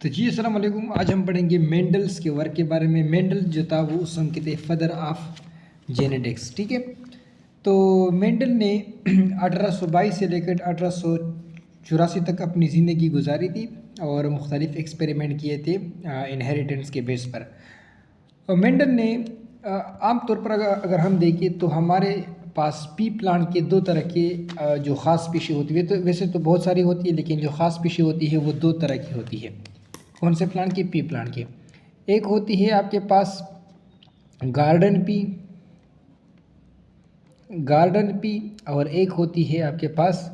तो जी अस्सलाम वालेकुम। आज हम पढ़ेंगे मेंडल्स के वर्क के बारे में। मेंडल जो था वो उस समय के थे फादर ऑफ जेनेटिक्स। ठीक है, तो मेंडल ने 1822 से लेकर 1884 तक अपनी ज़िंदगी गुजारी थी और मुख्तलिफ एक्सपेरिमेंट किए थे इनहेरिटेंस के बेस पर। और मेंडल ने आम तौर पर अगर हम देखें तो हमारे पास पी प्लांट के दो तरह के जो ख़ास स्पीशी होती है, तो वैसे तो बहुत सारी होती है लेकिन जो ख़ास स्पीशी होती है वो दो तरह की होती है। कौन से प्लांट की? पी प्लांट की। एक होती है आपके पास गार्डन पी और एक होती है आपके पास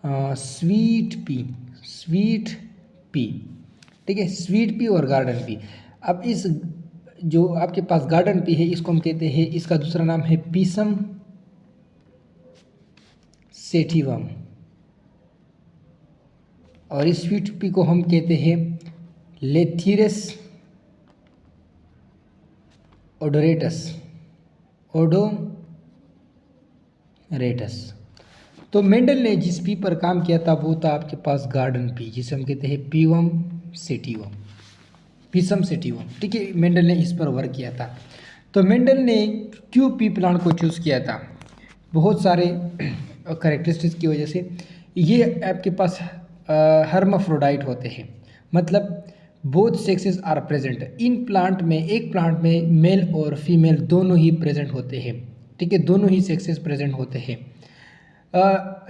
स्वीट पी। ठीक है, स्वीट पी और गार्डन पी। अब इस जो आपके पास गार्डन पी है इसको हम कहते हैं, इसका दूसरा नाम है पीसम सेटिवम और इस स्वीट पी को हम कहते हैं लेथिरस ओडोरेटस। तो मेंडल ने जिस पी पर काम किया था वो था आपके पास गार्डन पी, जिसे हम कहते हैं पीसम सेटिवम। ठीक है, मेंडल ने इस पर वर्क किया था। तो मेंडल ने क्यों पी प्लांट को चूज़ किया था? बहुत सारे करेक्टरिस्टिक्स की वजह से। ये आपके पास हर्माफ्रोडाइट होते हैं, मतलब both sexes are present in plant में। एक प्लांट में मेल और फीमेल दोनों ही प्रेजेंट होते हैं। ठीक है, दोनों ही सेक्सेस प्रेजेंट होते हैं।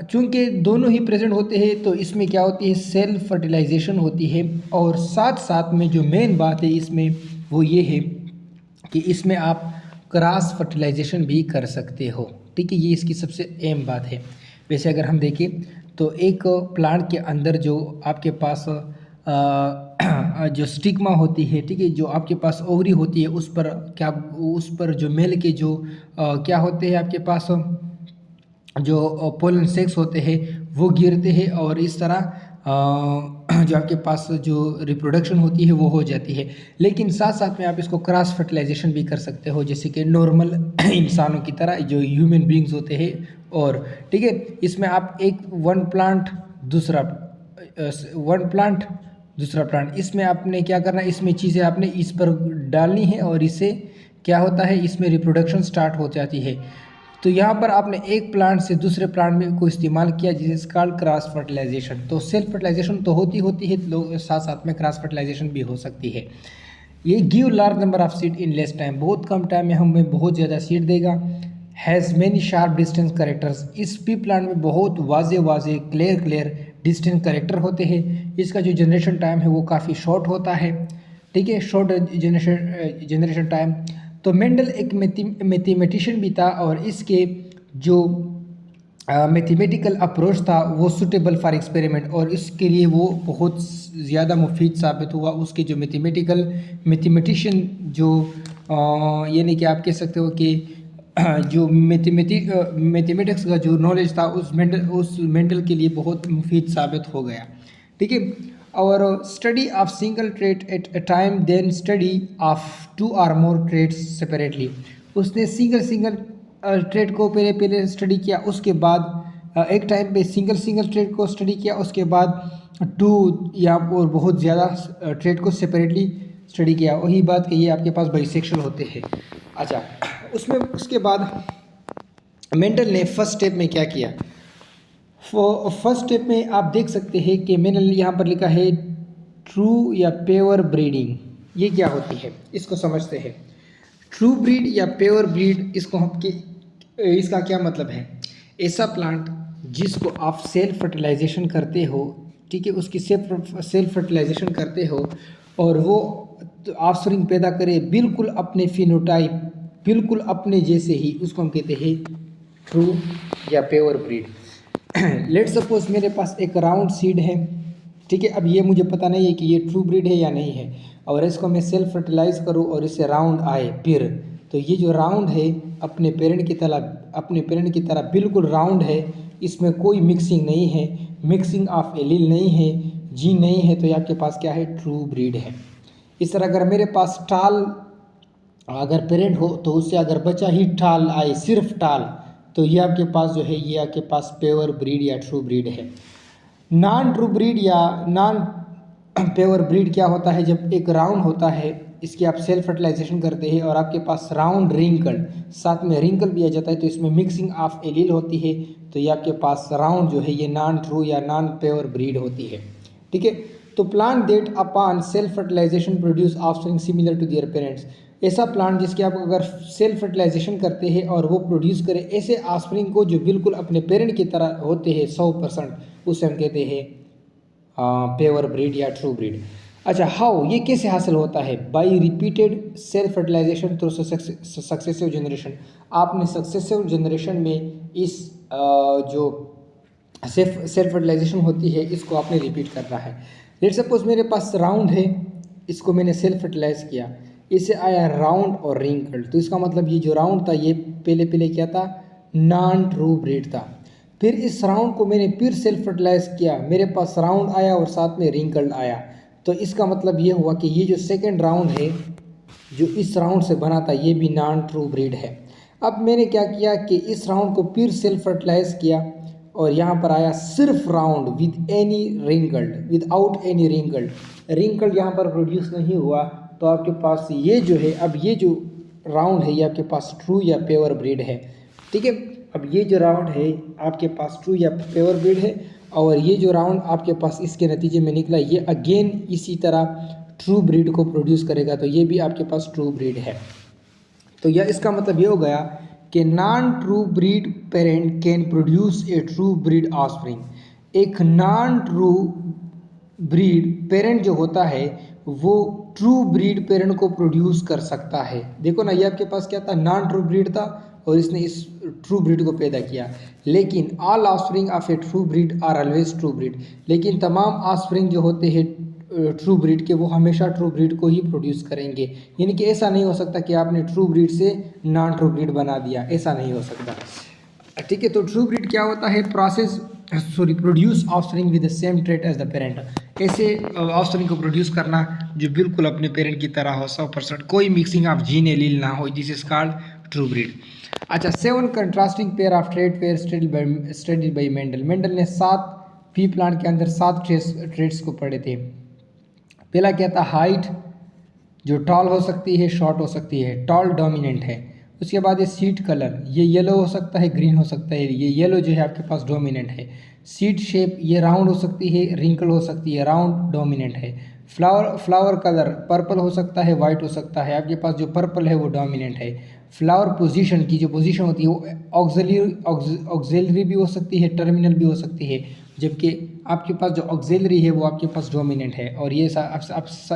चूँकि दोनों ही प्रेजेंट होते हैं तो इसमें क्या होती है, सेल्फ फर्टिलाइजेशन होती है। और साथ साथ में जो मेन बात है इसमें वो ये है कि इसमें आप क्रॉस फर्टिलाइजेशन भी कर सकते हो। ठीक है, ये इसकी सबसे अहम बात है। वैसे अगर हम देखें तो एक प्लांट के अंदर जो आपके पास जो स्टिग्मा होती है, ठीक है, जो आपके पास ओवरी होती है उस पर जो मेल के जो क्या होते हैं आपके पास जो पोलन सेक्स होते हैं वो गिरते हैं और इस तरह जो आपके पास जो रिप्रोडक्शन होती है वो हो जाती है। लेकिन साथ साथ में आप इसको क्रॉस फर्टिलाइजेशन भी कर सकते हो, जैसे कि नॉर्मल इंसानों की तरह जो ह्यूमन बींग्स होते हैं। और ठीक है, इसमें आप वन प्लांट दूसरा प्लांट, इसमें आपने क्या करना है, इसमें चीज़ें आपने इस पर डालनी है और इससे क्या होता है, इसमें रिप्रोडक्शन स्टार्ट हो जाती है। तो यहाँ पर आपने एक प्लांट से दूसरे प्लांट में को इस्तेमाल किया जिसे कॉल्ड क्रॉस फर्टिलाइजेशन। तो सेल्फ फर्टिलाइजेशन तो होती है, लोग साथ साथ में क्रॉस फर्टिलाइजेशन भी हो सकती है। ये give large number of seed in less time, बहुत कम टाइम में हमें बहुत ज़्यादा सीड देगा। Has many sharp distance characters, इस पी प्लांट में बहुत वाजे क्लियर डिस्टेंस करेक्टर होते हैं। इसका जो जनरेशन टाइम है वो काफ़ी शॉर्ट होता है। ठीक है, शॉर्ट जनरेशन टाइम। तो मेंडल एक मैथमेटिशियन भी था और इसके जो मैथमेटिकल अप्रोच था वो सूटेबल फॉर एक्सपेरिमेंट, और इसके लिए वो बहुत ज़्यादा मुफीद साबित हुआ। उसके जो मैथमेटिशियन जो यानी कि आप कह सकते हो कि जो मैथमेटिक्स का जो नॉलेज था उस मेंडल के लिए बहुत मुफीद साबित हो गया। ठीक है, और study of single trait at a time then study of 2 or more traits separately. उसने सिंगल ट्रेट को पहले स्टडी किया, उसके बाद एक टाइम पे सिंगल ट्रेट को स्टडी किया, उसके बाद 2 या और बहुत ज़्यादा ट्रेट को सेपरेटली स्टडी किया। वही बात कि ये आपके पास बाइसेक्शुअल होते हैं। अच्छा, उसके बाद मेंडल ने फर्स्ट स्टेप में क्या किया? फर्स्ट स्टेप में आप देख सकते हैं कि मैंने यहाँ पर लिखा है ट्रू या प्योर ब्रीडिंग। ये क्या होती है इसको समझते हैं। ट्रू ब्रीड या प्योर ब्रीड, इसका क्या मतलब है? ऐसा प्लांट जिसको आप सेल्फ फर्टिलाइजेशन करते हो, ठीक है, उसकी सेल्फ फर्टिलाइजेशन करते हो और वो ऑफस्प्रिंग पैदा करे बिल्कुल अपने फिनोटाइप, बिल्कुल अपने जैसे ही, उसको हम कहते हैं ट्रू या प्योर ब्रीड। लेट सपोज मेरे पास एक राउंड सीड है, ठीक है, अब ये मुझे पता नहीं है कि ये ट्रू ब्रीड है या नहीं है, और इसको मैं सेल्फ फर्टिलाइज करूँ और इससे राउंड आए फिर, तो ये जो राउंड है अपने पेरेंट की तरह बिल्कुल राउंड है, इसमें कोई मिक्सिंग नहीं है, मिक्सिंग ऑफ एलील नहीं है, जीन नहीं है, तो ये आपके पास क्या है? ट्रू ब्रीड है। इस तरह अगर मेरे पास टाल अगर पेरेंट हो तो उससे अगर बच्चा ही टाल आए, सिर्फ टाल, तो ये आपके पास जो है ये आपके पास प्योर ब्रीड या ट्रू ब्रीड है। नॉन ट्रू ब्रीड या नॉन पेवर ब्रीड क्या होता है, जब एक राउंड होता है इसकी आप सेल्फ फर्टिलाइजेशन करते हैं और आपके पास राउंड रिंकल, साथ में रिंकल भी आ जाता है, तो इसमें मिक्सिंग ऑफ एलील होती है, तो ये आपके पास राउंड जो है ये नॉन ट्रू या नॉन पेवर ब्रीड होती है। ठीक है, तो plant that upon self fertilization produce offspring similar to their parents, ऐसा प्लांट जिसके आप अगर सेल्फ फर्टिलाइजेशन करते हैं और वो प्रोड्यूस करे ऐसे ऑफस्प्रिंग को जो बिल्कुल अपने पेरेंट की तरह होते हैं 100%, उसे हम कहते हैं पेवर ब्रीड या ट्रू ब्रीड। अच्छा, हाउ, ये कैसे हासिल होता है, by repeated self fertilization through successive generation. आपने सक्सेसिव जनरेशन में इस जो सेल्फ फर्टिलाइजेशन होती है इसको आपने रिपीट करना है। लेट सपोज मेरे पास राउंड है, इसको मैंने सेल्फ फर्टिलाइज किया, इससे आया राउंड और रिंकल, तो इसका मतलब ये जो राउंड था ये पहले क्या था, नॉन ट्रू ब्रीड था। फिर इस राउंड को मैंने फिर सेल्फ फर्टिलाइज किया, मेरे पास राउंड आया और साथ में रिंकल्ड आया, तो इसका मतलब ये हुआ कि ये जो सेकंड राउंड है जो इस राउंड से बना था ये भी नॉन ट्रू ब्रीड है। अब मैंने क्या किया कि इस राउंड को फिर सेल्फ फर्टिलाइज किया और यहाँ पर आया सिर्फ round with any wrinkled, without any wrinkled, wrinkled यहाँ पर प्रोड्यूस नहीं हुआ, तो आपके पास ये जो है, अब ये जो राउंड है ये आपके पास ट्रू या पेवर ब्रीड है। ठीक है, अब ये जो राउंड है आपके पास ट्रू या पेवर ब्रीड है, और ये जो राउंड आपके पास इसके नतीजे में निकला ये अगेन इसी तरह ट्रू ब्रीड को प्रोड्यूस करेगा, तो ये भी आपके पास ट्रू ब्रीड है। तो यह इसका मतलब ये हो गया कि non true breed parent can produce a true breed offspring. एक नॉन ट्रू ब्रीड पेरेंट जो होता है वो ट्रू ब्रीड पेरेंट को प्रोड्यूस कर सकता है। देखो ना, ये आपके पास क्या था, नॉन ट्रू ब्रीड था और इसने इस ट्रू ब्रीड को पैदा किया। लेकिन all offspring of a true breed are always true breed, लेकिन तमाम ऑफस्प्रिंग जो होते हैं ट्रू ब्रीड के वो हमेशा ट्रू ब्रीड को ही प्रोड्यूस करेंगे। यानी कि ऐसा नहीं हो सकता कि आपने ट्रू ब्रीड से नॉन ट्रू ब्रीड बना दिया, ऐसा नहीं हो सकता। ठीक है, तो ट्रू ब्रीड क्या होता है, produce offspring with the same trait as the parent. ऐसे ऑफस्प्रिंग को प्रोड्यूस करना जो बिल्कुल अपने पेरेंट की तरह हो, 100%, कोई मिक्सिंग ऑफ जीन एलील ना हो, this is called true breed. अच्छा, 7 contrasting pair of trait pair studied by Mendel. Mendel ने 7 पी प्लांट के अंदर 7 ट्रेट्स को पढ़े थे। पहला क्या था, हाइट, जो टॉल हो सकती है, शॉर्ट हो सकती है, टॉल डोमिनेंट है। उसके बाद ये सीड कलर, ये येलो हो सकता है, ग्रीन हो सकता है, ये येलो जो है आपके पास डोमिनेंट है। सीड शेप, ये राउंड हो सकती है, रिंकल हो सकती है, राउंड डोमिनेंट है। फ्लावर कलर, पर्पल हो सकता है, वाइट हो सकता है, आपके पास जो पर्पल है वो डोमिनेंट है। फ्लावर पोजीशन की जो पोजीशन होती है वो ऑक्सिलरी भी हो सकती है, टर्मिनल भी हो सकती है, जबकि आपके पास जो ऑक्सिलरी है वो आपके पास डोमिनेंट है, और ये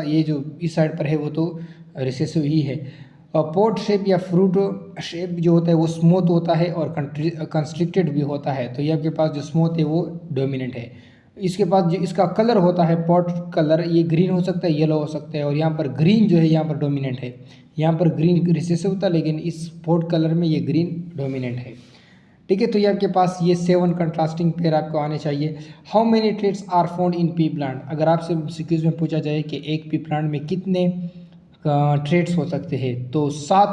ये जो इस साइड पर है वो तो रिसेसिव ही है। पोट शेप या फ्रूट शेप जो होता है वो स्मूथ होता है और कंस्ट्रिक्टेड भी होता है, तो ये आपके पास जो स्मूथ है वो डोमिनेंट है। इसके बाद जो इसका कलर होता है, पॉट कलर, ये ग्रीन हो सकता है, येलो हो सकता है, और यहाँ पर ग्रीन जो है यहाँ पर डोमिनेंट है। यहाँ पर ग्रीन रिसेसिव होता है, लेकिन इस पॉट कलर में ये ग्रीन डोमिनेंट है। ठीक है, तो ये आपके पास ये 7 कंट्रास्टिंग पेयर आपको आने चाहिए। How many traits are found in pea plant, अगर आपसे सिक्यूज में पूछा जाए कि एक पी प्लांट में कितने ट्रेट्स हो सकते हैं, तो 7,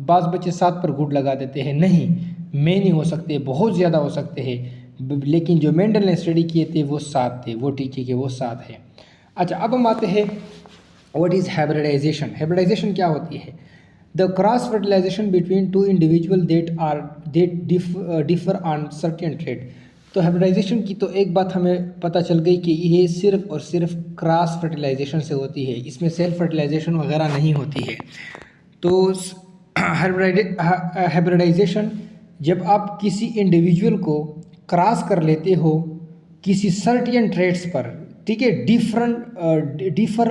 बाज़ बच्चे 7 पर गुड लगा देते हैं, नहीं, मैनी हो सकते हैं, बहुत ज़्यादा हो सकते हैं, लेकिन जो मेंडल ने स्टडी किए थे वो 7 थे, वो टीके के वो 7 है। अच्छा, अब हम आते हैं व्हाट इज़ हाइब्रिडाइजेशन। हाइब्रिडाइजेशन क्या होती है, the cross fertilization between 2 individual that differ on certain trait. तो हाइब्रिडाइजेशन की तो एक बात हमें पता चल गई कि ये सिर्फ और सिर्फ क्रॉस फर्टिलाइजेशन से होती है, इसमें सेल्फ फर्टिलाइजेशन वगैरह नहीं होती है। तो हाइब्रिडाइजेशन जब आप किसी इंडिविजुअल को क्रॉस कर लेते हो किसी सर्टेन ट्रेट्स पर, ठीक है, डिफर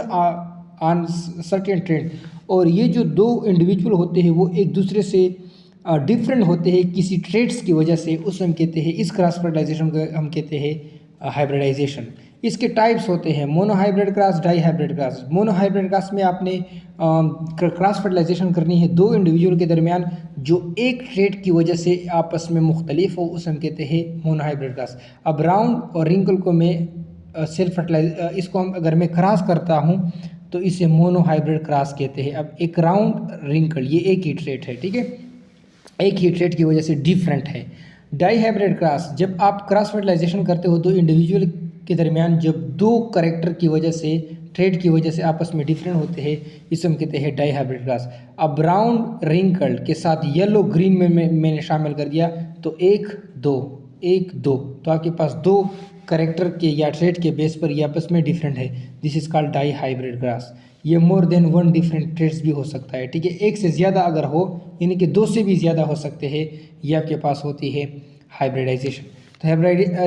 ऑन सर्टेन ट्रेट, और ये जो 2 इंडिविजुअल होते हैं वो एक दूसरे से डिफरेंट होते हैं किसी ट्रेट्स की वजह से, उसे हम कहते हैं, इस क्रॉस फर्टिलाइजेशन को हम कहते हैं हाइब्रिडाइजेशन। इसके टाइप्स होते हैं monohybrid cross, dihybrid cross. Monohybrid cross में आपने क्रॉस फर्टिलाइजेशन करनी है 2 इंडिविजुअल के दरमियान जो एक ट्रेट की वजह से आपस में मुख्तलिफ हो, उसे हम कहते हैं मोनो हाइब्रिड क्रॉस। अब राउंड और रिंकल को मैं सेल्फ फर्टिलाइज इसको हम अगर मैं क्रॉस करता हूँ तो इसे मोनो हाइब्रिड क्रॉस कहते हैं। अब एक राउंड रिंकल ये एक ही ट्रेट है, ठीक है, एक ही ट्रेट की वजह से डिफरेंट है। डाई हाइब्रिड क्रॉस, जब आप क्रॉस फर्टिलाइजेशन करते हो 2 इंडिविजुअल के दरमियान जब दो करेक्टर की वजह से, ट्रेड की वजह से आपस में डिफरेंट होते हैं, इसे हम कहते हैं डाई हाइब्रिड ग्रास। अब ब्राउन रिंकल्ड के साथ येलो ग्रीन में मैंने शामिल कर दिया तो 1 2 1 2, तो आपके पास दो करेक्टर के या ट्रेड के बेस पर ये आपस में डिफरेंट है। This is called dihybrid cross. ये more than one different traits भी हो सकता है, ठीक है। एक से ज़्यादा अगर हो, यानी कि दो से भी ज़्यादा हो सकते हैं, ये आपके पास होती है हाइब्रिडाइजेशन। तो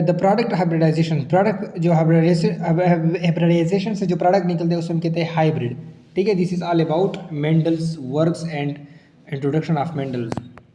द प्रोडक्ट हाइब्रिडाइजेशन, प्रोडक्ट जो हाइब्रिडाइजेशन से जो प्रोडक्ट निकलते हैं उसे हम कहते हैं हाइब्रिड, ठीक है। This is all about Mendel's works and introduction of Mendel.